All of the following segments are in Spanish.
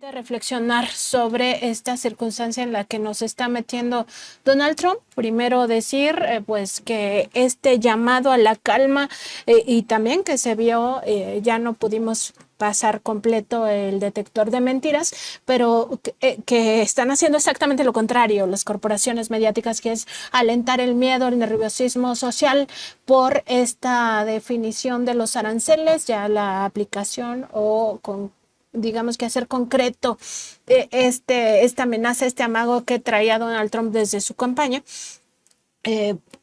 permite reflexionar sobre esta circunstancia en la que nos está metiendo Donald Trump. Primero decir pues que este llamado a la calma y también que se vio, ya no pudimos pasar completo el detector de mentiras, pero que están haciendo exactamente lo contrario las corporaciones mediáticas, que es alentar el miedo, el nerviosismo social por esta definición de los aranceles, ya la aplicación o con digamos que hacer concreto esta amenaza, este amago que traía Donald Trump desde su campaña.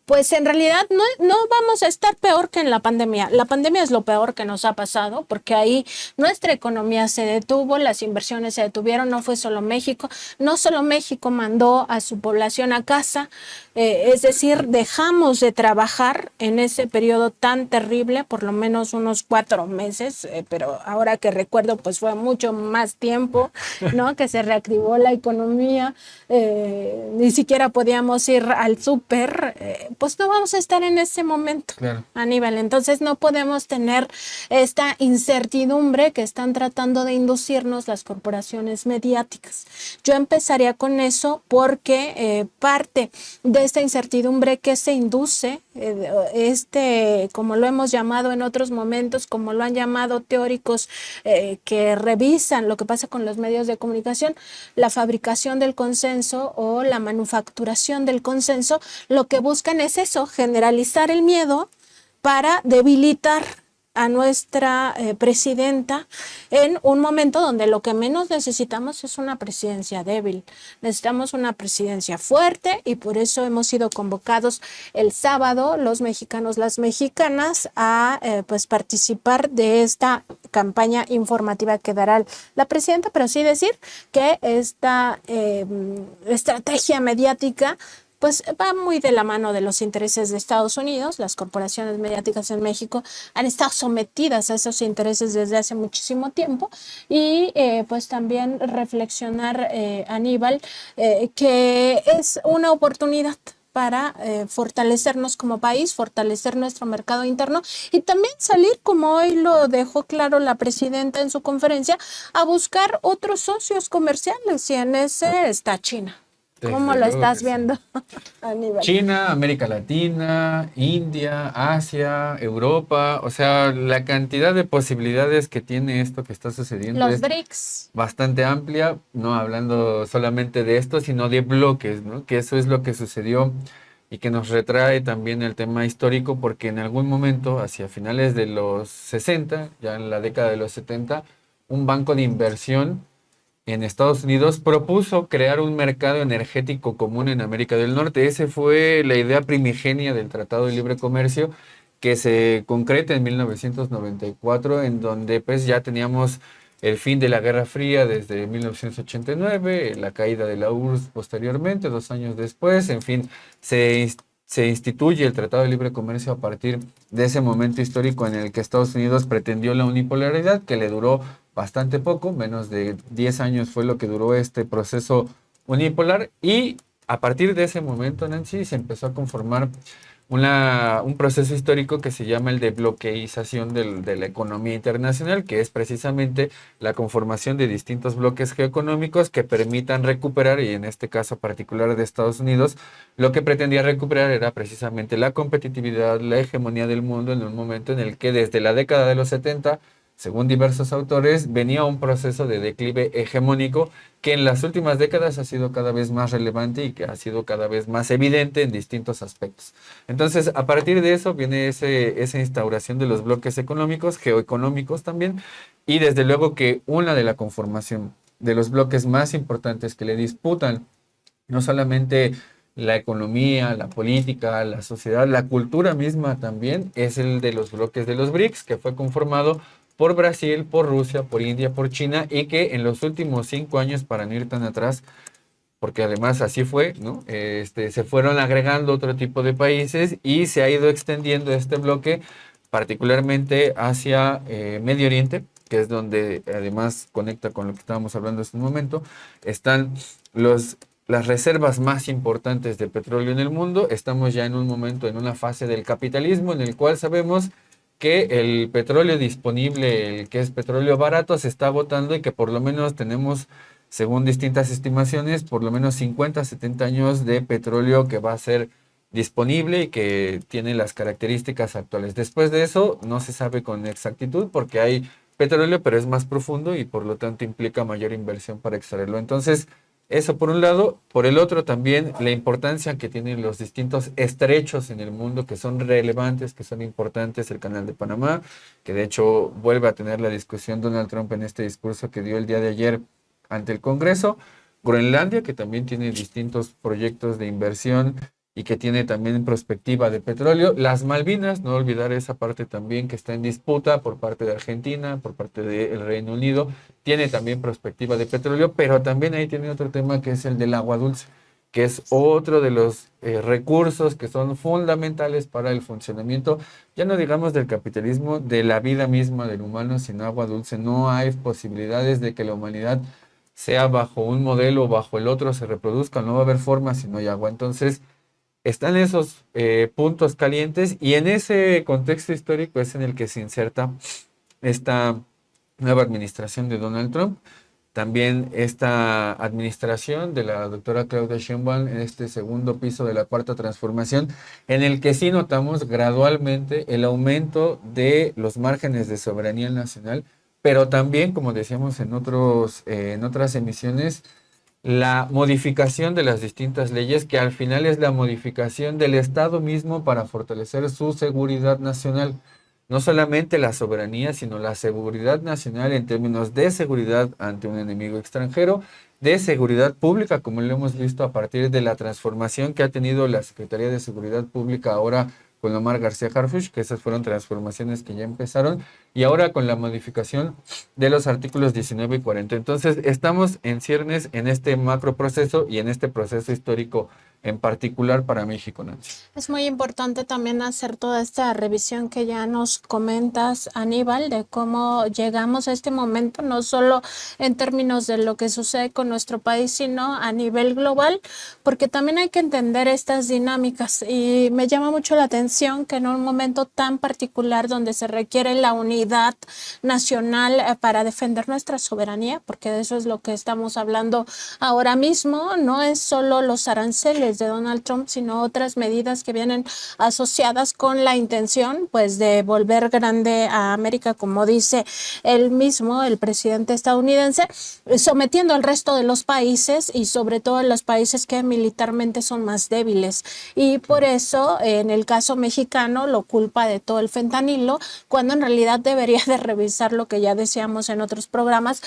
Pues en realidad no vamos a estar peor que en la pandemia. La pandemia es lo peor que nos ha pasado porque ahí nuestra economía se detuvo, las inversiones se detuvieron, no fue solo México, no solo México mandó a su población a casa, es decir, dejamos de trabajar en ese periodo tan terrible, por lo menos unos 4 meses, pero ahora que recuerdo pues fue mucho más tiempo, ¿no? Que se reactivó la economía, ni siquiera podíamos ir al súper, pues no vamos a estar en ese momento, Claro. Aníbal. Entonces no podemos tener esta incertidumbre que están tratando de inducirnos las corporaciones mediáticas. Yo empezaría con eso porque parte de esta incertidumbre que se induce, como lo hemos llamado en otros momentos, como lo han llamado teóricos que revisan lo que pasa con los medios de comunicación, la fabricación del consenso o la manufacturación del consenso, lo que buscan es eso, generalizar el miedo para debilitar a nuestra presidenta en un momento donde lo que menos necesitamos es una presidencia débil. Necesitamos una presidencia fuerte y por eso hemos sido convocados el sábado los mexicanos, las mexicanas a pues participar de esta campaña informativa que dará la presidenta, pero sí decir que esta estrategia mediática pues va muy de la mano de los intereses de Estados Unidos. Las corporaciones mediáticas en México han estado sometidas a esos intereses desde hace muchísimo tiempo y pues también reflexionar, Aníbal, que es una oportunidad para fortalecernos como país, fortalecer nuestro mercado interno y también salir, como hoy lo dejó claro la presidenta en su conferencia, a buscar otros socios comerciales y en ese está China. ¿Cómo Desde lo luego estás que sí. viendo, Aníbal? China, América Latina, India, Asia, Europa, o sea, la cantidad de posibilidades que tiene esto que está sucediendo Los es BRICS. bastante amplia, no hablando solamente de esto, sino de bloques, ¿no? Que eso es lo que sucedió y que nos retrae también el tema histórico, porque en algún momento, hacia finales de los 60, ya en la década de los 70, un banco de inversión en Estados Unidos propuso crear un mercado energético común en América del Norte. Esa fue la idea primigenia del Tratado de Libre Comercio que se concreta en 1994, en donde pues ya teníamos el fin de la Guerra Fría desde 1989, la caída de la URSS posteriormente, 2 años después, en fin, se instituye el Tratado de Libre Comercio a partir de ese momento histórico en el que Estados Unidos pretendió la unipolaridad, que le duró bastante poco, menos de 10 años fue lo que duró este proceso unipolar, y a partir de ese momento, Nancy, se empezó a conformar un proceso histórico que se llama el de bloqueización de la economía internacional, que es precisamente la conformación de distintos bloques geoeconómicos que permitan recuperar, y en este caso particular de Estados Unidos, lo que pretendía recuperar era precisamente la competitividad, la hegemonía del mundo en un momento en el que desde la década de los 70, según diversos autores, venía un proceso de declive hegemónico que en las últimas décadas ha sido cada vez más relevante y que ha sido cada vez más evidente en distintos aspectos. Entonces, a partir de eso viene esa instauración de los bloques económicos, geoeconómicos también, y desde luego que una de la conformación de los bloques más importantes que le disputan no solamente la economía, la política, la sociedad, la cultura misma también, es el de los bloques de los BRICS, que fue conformado por Brasil, por Rusia, por India, por China, y que en los últimos 5 años, para no ir tan atrás, porque además así fue, ¿no? Se fueron agregando otro tipo de países y se ha ido extendiendo este bloque, particularmente hacia Medio Oriente, que es donde además conecta con lo que estábamos hablando en este momento. Están las reservas más importantes de petróleo en el mundo. Estamos ya en un momento, en una fase del capitalismo en el cual sabemos que el petróleo disponible, el que es petróleo barato, se está agotando y que por lo menos tenemos, según distintas estimaciones, por lo menos 50, 70 años de petróleo que va a ser disponible y que tiene las características actuales. Después de eso, no se sabe con exactitud porque hay petróleo, pero es más profundo y por lo tanto implica mayor inversión para extraerlo. Entonces, eso por un lado. Por el otro también la importancia que tienen los distintos estrechos en el mundo que son relevantes, que son importantes, el Canal de Panamá, que de hecho vuelve a tener la discusión Donald Trump en este discurso que dio el día de ayer ante el Congreso. Groenlandia, que también tiene distintos proyectos de inversión y que tiene también perspectiva de petróleo. Las Malvinas, no olvidar esa parte también que está en disputa por parte de Argentina, por parte del Reino Unido, tiene también perspectiva de petróleo, pero también ahí tiene otro tema que es el del agua dulce, que es otro de los recursos que son fundamentales para el funcionamiento, ya no digamos del capitalismo, de la vida misma del humano. Sin agua dulce no hay posibilidades de que la humanidad sea bajo un modelo o bajo el otro se reproduzca, no va a haber forma si no hay agua. Entonces, están esos puntos calientes y en ese contexto histórico es en el que se inserta esta nueva administración de Donald Trump. También esta administración de la doctora Claudia Sheinbaum en este segundo piso de la cuarta transformación, en el que sí notamos gradualmente el aumento de los márgenes de soberanía nacional, pero también, como decíamos en otras emisiones, la modificación de las distintas leyes, que al final es la modificación del Estado mismo para fortalecer su seguridad nacional. No solamente la soberanía, sino la seguridad nacional en términos de seguridad ante un enemigo extranjero, de seguridad pública, como lo hemos visto a partir de la transformación que ha tenido la Secretaría de Seguridad Pública ahora con Omar García Harfuch, que esas fueron transformaciones que ya empezaron, y ahora con la modificación de los artículos 19 y 40. Entonces, estamos en ciernes en este macro proceso y en este proceso histórico en particular para México, Nancy. Es muy importante también hacer toda esta revisión que ya nos comentas, Aníbal, de cómo llegamos a este momento, no solo en términos de lo que sucede con nuestro país, sino a nivel global, porque también hay que entender estas dinámicas. Y me llama mucho la atención que en un momento tan particular donde se requiere la unidad nacional para defender nuestra soberanía, porque de eso es lo que estamos hablando ahora mismo, no es solo los aranceles de Donald Trump, sino otras medidas que vienen asociadas con la intención, pues, de volver grande a América, como dice él mismo, el presidente estadounidense, sometiendo al resto de los países y sobre todo los países que militarmente son más débiles. Y por eso, en el caso mexicano, lo culpa de todo el fentanilo, cuando en realidad debería de revisar lo que ya decíamos en otros programas,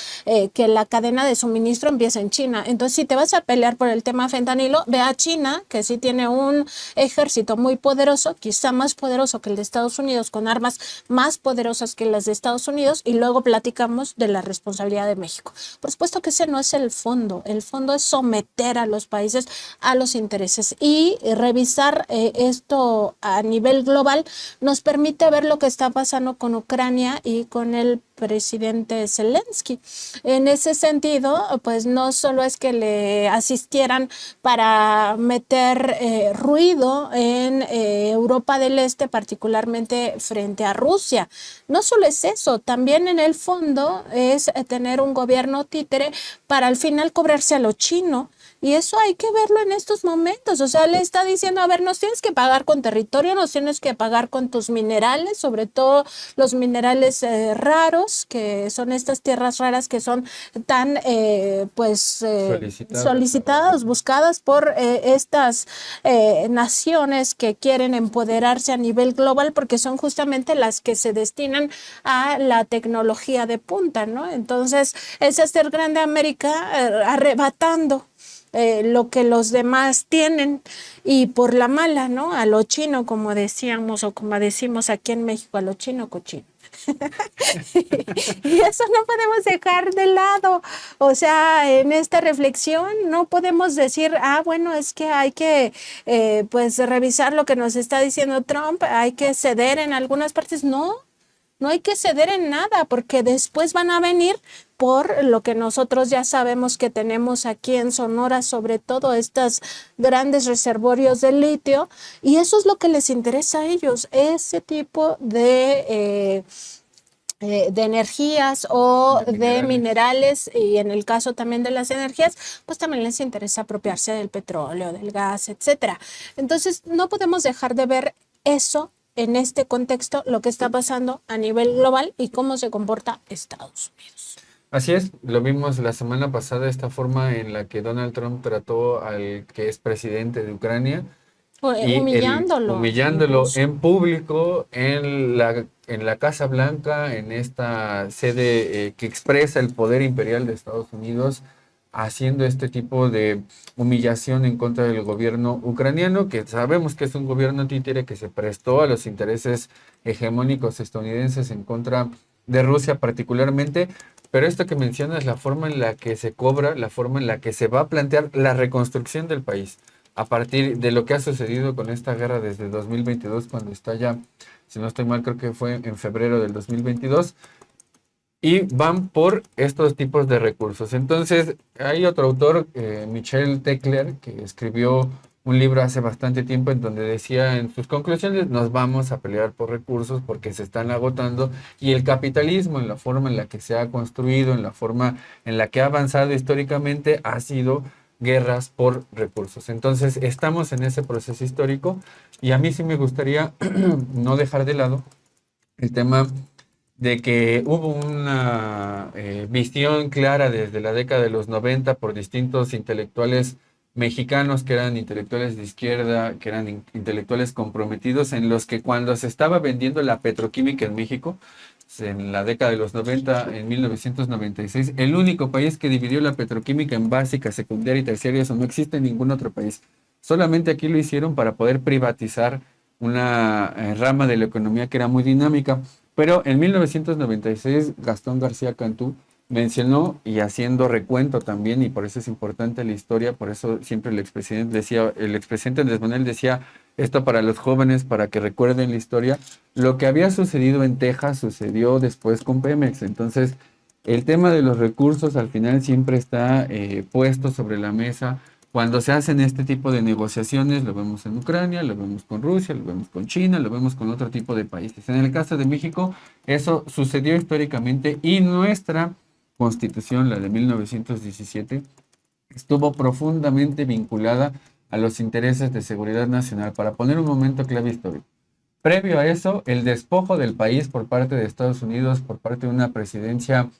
que la cadena de suministro empieza en China. Entonces, si te vas a pelear por el tema fentanilo, ve a China, que sí tiene un ejército muy poderoso, quizá más poderoso que el de Estados Unidos, con armas más poderosas que las de Estados Unidos, y luego platicamos de la responsabilidad de México. Por supuesto que ese no es el fondo es someter a los países a los intereses, y revisar esto a nivel global nos permite ver lo que está pasando con Ucrania y con el presidente Zelensky. En ese sentido, pues no solo es que le asistieran para meter ruido en Europa del Este, particularmente frente a Rusia. No solo es eso, también en el fondo es tener un gobierno títere para al final cobrarse a lo chino. Y eso hay que verlo en estos momentos. O sea, le está diciendo, a ver, nos tienes que pagar con territorio, nos tienes que pagar con tus minerales, sobre todo los minerales raros, que son estas tierras raras que son tan, solicitadas, buscadas por estas naciones que quieren empoderarse a nivel global, porque son justamente las que se destinan a la tecnología de punta, ¿no? Entonces, es hacer grande América arrebatando lo que los demás tienen, y por la mala, ¿no? A lo chino, como decíamos, o como decimos aquí en México, a lo chino cochino. Y eso no podemos dejar de lado. O sea, en esta reflexión no podemos decir, bueno, es que hay que pues revisar lo que nos está diciendo Trump, hay que ceder en algunas partes. No, No hay que ceder en nada, porque después van a venir por lo que nosotros ya sabemos que tenemos aquí en Sonora, sobre todo estos grandes reservorios de litio, y eso es lo que les interesa a ellos, ese tipo de energías o de minerales, y en el caso también de las energías, pues también les interesa apropiarse del petróleo, del gas, etcétera. Entonces, no podemos dejar de ver eso en este contexto, lo que está pasando a nivel global y cómo se comporta Estados Unidos. Así es, lo vimos la semana pasada, esta forma en la que Donald Trump trató al que es presidente de Ucrania y Humillándolo humillándolo incluso. en público en la Casa Blanca, en esta sede que expresa el poder imperial de Estados Unidos, haciendo este tipo de humillación en contra del gobierno ucraniano, que sabemos que es un gobierno títere que se prestó a los intereses hegemónicos estadounidenses en contra de Rusia particularmente. Pero esto que mencionas, la forma en la que se cobra, la forma en la que se va a plantear la reconstrucción del país a partir de lo que ha sucedido con esta guerra desde 2022, cuando estalla, si no estoy mal, creo que fue en febrero del 2022, y van por estos tipos de recursos. Entonces, hay otro autor, Michel Tekler, que escribió un libro hace bastante tiempo en donde decía en sus conclusiones, nos vamos a pelear por recursos porque se están agotando, y el capitalismo, en la forma en la que se ha construido, en la forma en la que ha avanzado históricamente, ha sido guerras por recursos. Entonces, estamos en ese proceso histórico, y a mí sí me gustaría no dejar de lado el tema de que hubo una visión clara desde la década de los 90 por distintos intelectuales mexicanos que eran intelectuales de izquierda, que eran intelectuales comprometidos, en los que cuando se estaba vendiendo la petroquímica en México, en la década de los 90, en 1996, el único país que dividió la petroquímica en básica, secundaria y terciaria, eso no existe en ningún otro país. Solamente aquí lo hicieron para poder privatizar una rama de la economía que era muy dinámica. Pero en 1996, Gastón García Cantú mencionó, y haciendo recuento también, y por eso es importante la historia, por eso siempre el expresidente decía, el expresidente Andrés Manuel decía esto para los jóvenes, para que recuerden la historia, lo que había sucedido en Texas sucedió después con Pemex. Entonces, el tema de los recursos al final siempre está puesto sobre la mesa. Cuando se hacen este tipo de negociaciones, lo vemos en Ucrania, lo vemos con Rusia, lo vemos con China, lo vemos con otro tipo de países. En el caso de México, eso sucedió históricamente, y nuestra constitución, la de 1917, estuvo profundamente vinculada a los intereses de seguridad nacional. Para poner un momento clave histórico. Previo a eso, el despojo del país por parte de Estados Unidos, por parte de una presidencia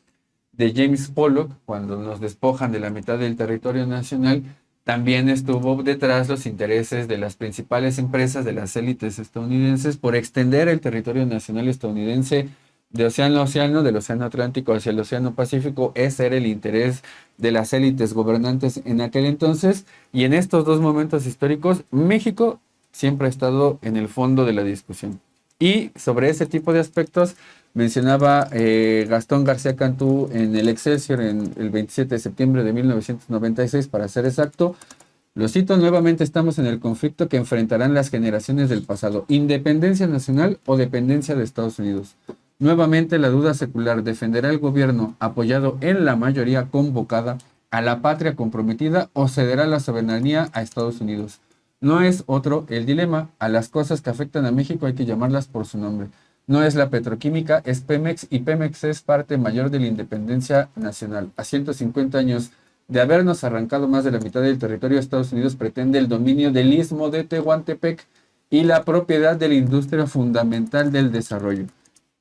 de James Pollock, cuando nos despojan de la mitad del territorio nacional, también estuvo detrás los intereses de las principales empresas de las élites estadounidenses por extender el territorio nacional estadounidense de océano a océano, del océano Atlántico hacia el océano Pacífico. Ese era el interés de las élites gobernantes en aquel entonces, y en estos dos momentos históricos, México siempre ha estado en el fondo de la discusión. Y sobre ese tipo de aspectos mencionaba Gastón García Cantú en el Excelsior en el 27 de septiembre de 1996, para ser exacto. Lo cito nuevamente: estamos en el conflicto que enfrentarán las generaciones del pasado, independencia nacional o dependencia de Estados Unidos. Nuevamente la duda secular: ¿defenderá el gobierno apoyado en la mayoría convocada a la patria comprometida, o cederá la soberanía a Estados Unidos? No es otro el dilema. A las cosas que afectan a México hay que llamarlas por su nombre. No es la petroquímica, es Pemex, y Pemex es parte mayor de la independencia nacional. A 150 años de habernos arrancado más de la mitad del territorio, Estados Unidos pretende el dominio del istmo de Tehuantepec y la propiedad de la industria fundamental del desarrollo.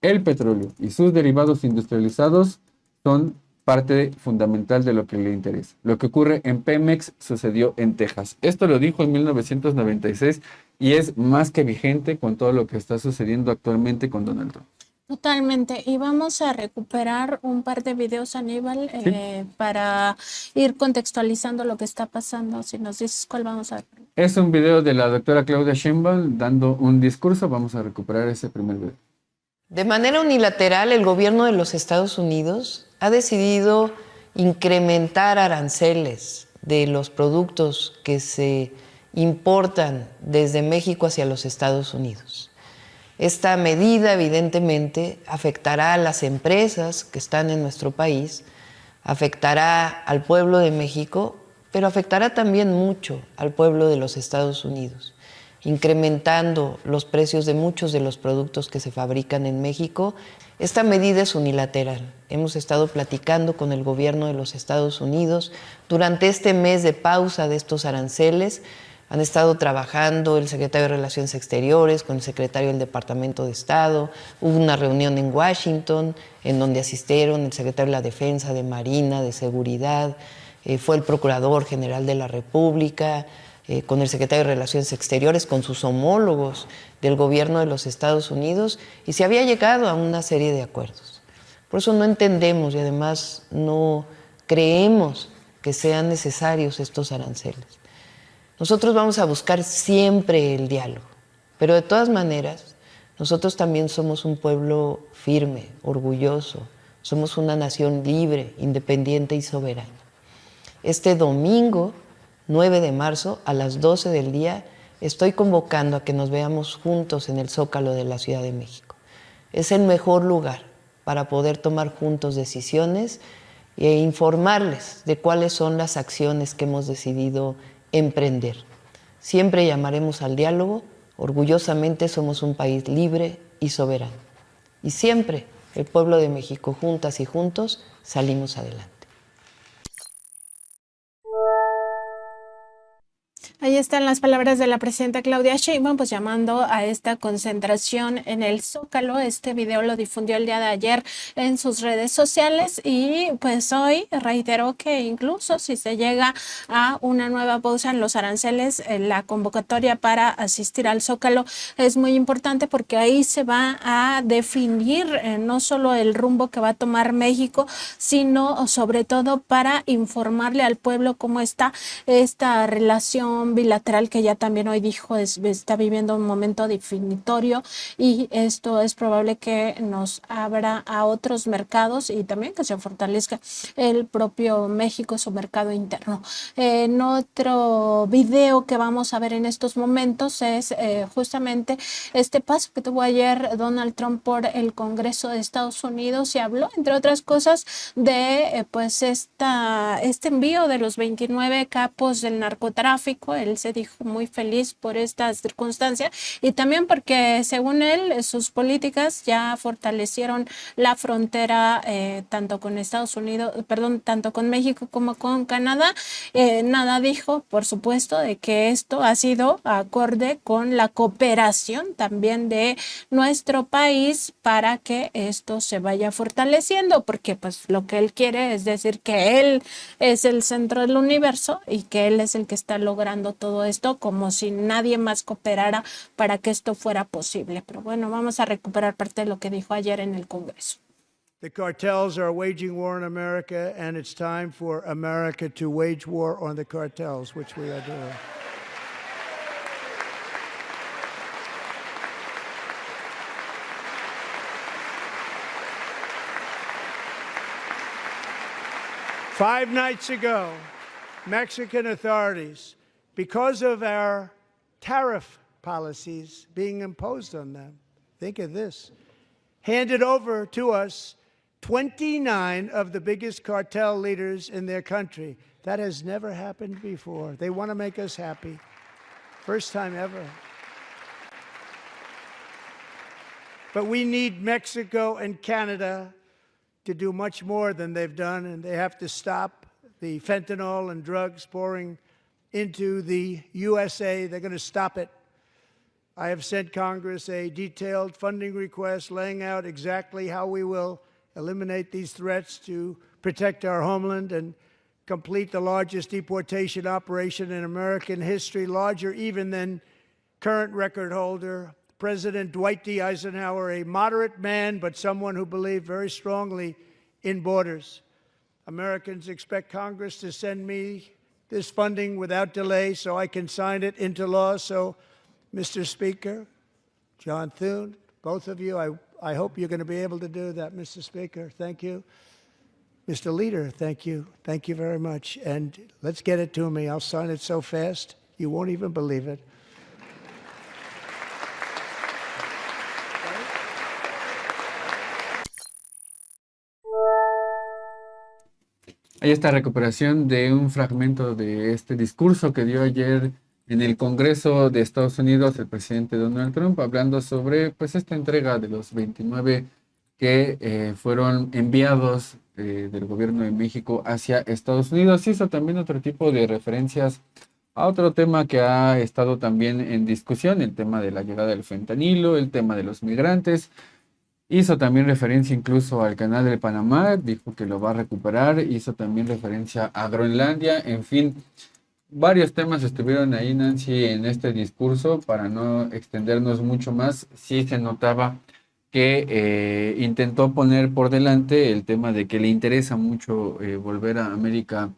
El petróleo y sus derivados industrializados son parte fundamental de lo que le interesa. Lo que ocurre en Pemex sucedió en Texas. Esto lo dijo en 1996 y es más que vigente con todo lo que está sucediendo actualmente con Donald Trump. Totalmente. Y vamos a recuperar un par de videos, Aníbal, ¿Sí? para ir contextualizando lo que está pasando. Si nos dices cuál vamos a ver. Es un video de la doctora Claudia Sheinbaum dando un discurso. Vamos a recuperar ese primer video. De manera unilateral, el gobierno de los Estados Unidos ha decidido incrementar aranceles de los productos que se importan desde México hacia los Estados Unidos. Esta medida evidentemente afectará a las empresas que están en nuestro país, afectará al pueblo de México, pero afectará también mucho al pueblo de los Estados Unidos, incrementando los precios de muchos de los productos que se fabrican en México. Esta medida es unilateral. Hemos estado platicando con el gobierno de los Estados Unidos durante este mes de pausa de estos aranceles. Han estado trabajando el secretario de Relaciones Exteriores con el secretario del Departamento de Estado. Hubo una reunión en Washington en donde asistieron el secretario de la Defensa, de Marina, de Seguridad, fue el Procurador General de la República, con el secretario de Relaciones Exteriores, con sus homólogos del gobierno de los Estados Unidos, y se había llegado a una serie de acuerdos. Por eso no entendemos y además no creemos que sean necesarios estos aranceles. Nosotros vamos a buscar siempre el diálogo, pero de todas maneras, nosotros también somos un pueblo firme, orgulloso, somos una nación libre, independiente y soberana. Este domingo, 9 de marzo, a las 12 del día, estoy convocando a que nos veamos juntos en el Zócalo de la Ciudad de México. Es el mejor lugar para poder tomar juntos decisiones e informarles de cuáles son las acciones que hemos decidido emprender. Siempre llamaremos al diálogo, orgullosamente somos un país libre y soberano. Y siempre el pueblo de México, juntas y juntos, salimos adelante. Ahí están las palabras de la presidenta Claudia Sheinbaum, pues llamando a esta concentración en el Zócalo. Este video lo difundió el día de ayer en sus redes sociales y pues hoy reiteró que incluso si se llega a una nueva pausa en los aranceles, la convocatoria para asistir al Zócalo es muy importante porque ahí se va a definir no solo el rumbo que va a tomar México, sino sobre todo para informarle al pueblo cómo está esta relación bilateral que ya también hoy dijo está viviendo un momento definitorio y esto es probable que nos abra a otros mercados y también que se fortalezca el propio México, su mercado interno. En otro video que vamos a ver en estos momentos es justamente este paso que tuvo ayer Donald Trump por el Congreso de Estados Unidos y habló, entre otras cosas, de pues este envío de los 29 capos del narcotráfico. Él se dijo muy feliz por esta circunstancia y también porque, según él, sus políticas ya fortalecieron la frontera tanto con Estados Unidos, tanto con México como con Canadá. Nada dijo, por supuesto, de que esto ha sido acorde con la cooperación también de nuestro país para que esto se vaya fortaleciendo, porque pues lo que él quiere es decir que él es el centro del universo y que él es el que está logrando todo esto, como si nadie más cooperara para que esto fuera posible. Pero bueno, vamos a recuperar parte de lo que dijo ayer en el Congreso. The cartels are waging war in America, and it's time for America to wage war on the cartels, which we are doing. Five nights ago, Mexican authorities, because of our tariff policies being imposed on them, think of this, handed over to us 29 of the biggest cartel leaders in their country. That has never happened before. They want to make us happy. First time ever. But we need Mexico and Canada to do much more than they've done, and they have to stop the fentanyl and drugs pouring into the USA. They're going to stop it. I have sent Congress a detailed funding request laying out exactly how we will eliminate these threats to protect our homeland and complete the largest deportation operation in American history, larger even than current record holder President Dwight D. Eisenhower, a moderate man, but someone who believed very strongly in borders. Americans expect Congress to send me this funding without delay so I can sign it into law. So, Mr. Speaker, John Thune, both of you, I hope you're going to be able to do that, Mr. Speaker. Thank you. Mr. Leader, thank you. Thank you very much. And let's get it to me. I'll sign it so fast, you won't even believe it. Hay esta recuperación de un fragmento de este discurso que dio ayer en el Congreso de Estados Unidos el presidente Donald Trump, hablando sobre pues esta entrega de los 29 que fueron enviados del gobierno de México hacia Estados Unidos. Hizo también otro tipo de referencias a otro tema que ha estado también en discusión, el tema de la llegada del fentanilo, el tema de los migrantes. Hizo también referencia incluso al canal de Panamá, dijo que lo va a recuperar, hizo también referencia a Groenlandia, en fin, varios temas estuvieron ahí, Nancy, en este discurso. Para no extendernos mucho más, sí se notaba que intentó poner por delante el tema de que le interesa mucho volver a América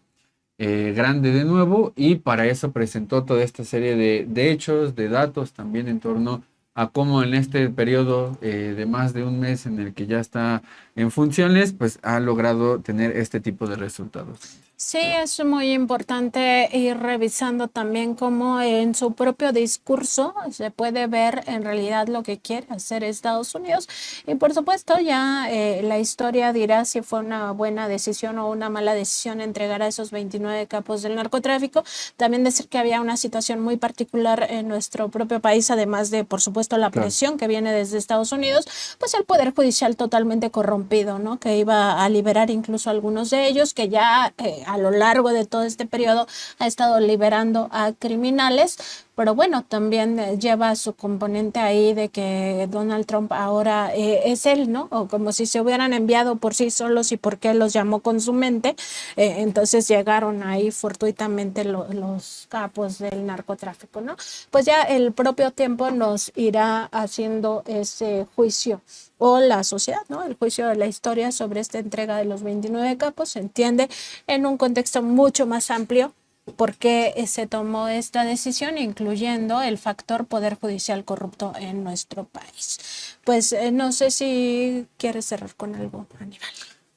grande de nuevo, y para eso presentó toda esta serie de hechos, de datos también en torno a cómo en este periodo de más de un mes en el que ya está en funciones, pues ha logrado tener este tipo de resultados. Sí, es muy importante ir revisando también cómo en su propio discurso se puede ver en realidad lo que quiere hacer Estados Unidos. Y por supuesto ya la historia dirá si fue una buena decisión o una mala decisión entregar a esos 29 capos del narcotráfico. También decir que había una situación muy particular en nuestro propio país, además de, por supuesto, la presión que viene desde Estados Unidos, pues el Poder Judicial totalmente corrompido, ¿no? Que iba a liberar incluso a algunos de ellos, que ya a lo largo de todo este periodo ha estado liberando a criminales, pero bueno, también lleva su componente ahí de que Donald Trump ahora es él, ¿no? O como si se hubieran enviado por sí solos y por qué los llamó con su mente, entonces llegaron ahí fortuitamente los capos del narcotráfico, ¿no? Pues ya el propio tiempo nos irá haciendo ese juicio, o la sociedad, ¿no? El juicio de la historia sobre esta entrega de los 29 capos se entiende en un contexto mucho más amplio por qué se tomó esta decisión, incluyendo el factor poder judicial corrupto en nuestro país. Pues no sé si quieres cerrar con algo, Aníbal.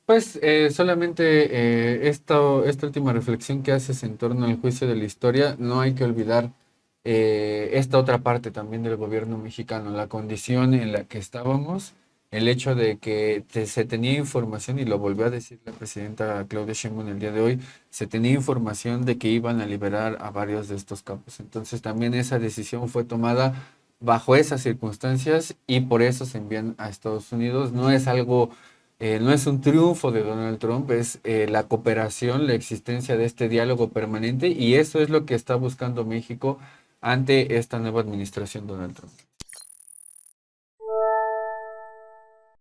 Pues solamente esta última reflexión que haces en torno al juicio de la historia, no hay que olvidar esta otra parte también del gobierno mexicano, la condición en la que estábamos, el hecho de que se tenía información, y lo volvió a decir la presidenta Claudia Sheinbaum el día de hoy, se tenía información de que iban a liberar a varios de estos campos. Entonces también esa decisión fue tomada bajo esas circunstancias y por eso se envían a Estados Unidos. No es algo, no es un triunfo de Donald Trump, es la cooperación, la existencia de este diálogo permanente, y eso es lo que está buscando México ante esta nueva administración Donald Trump.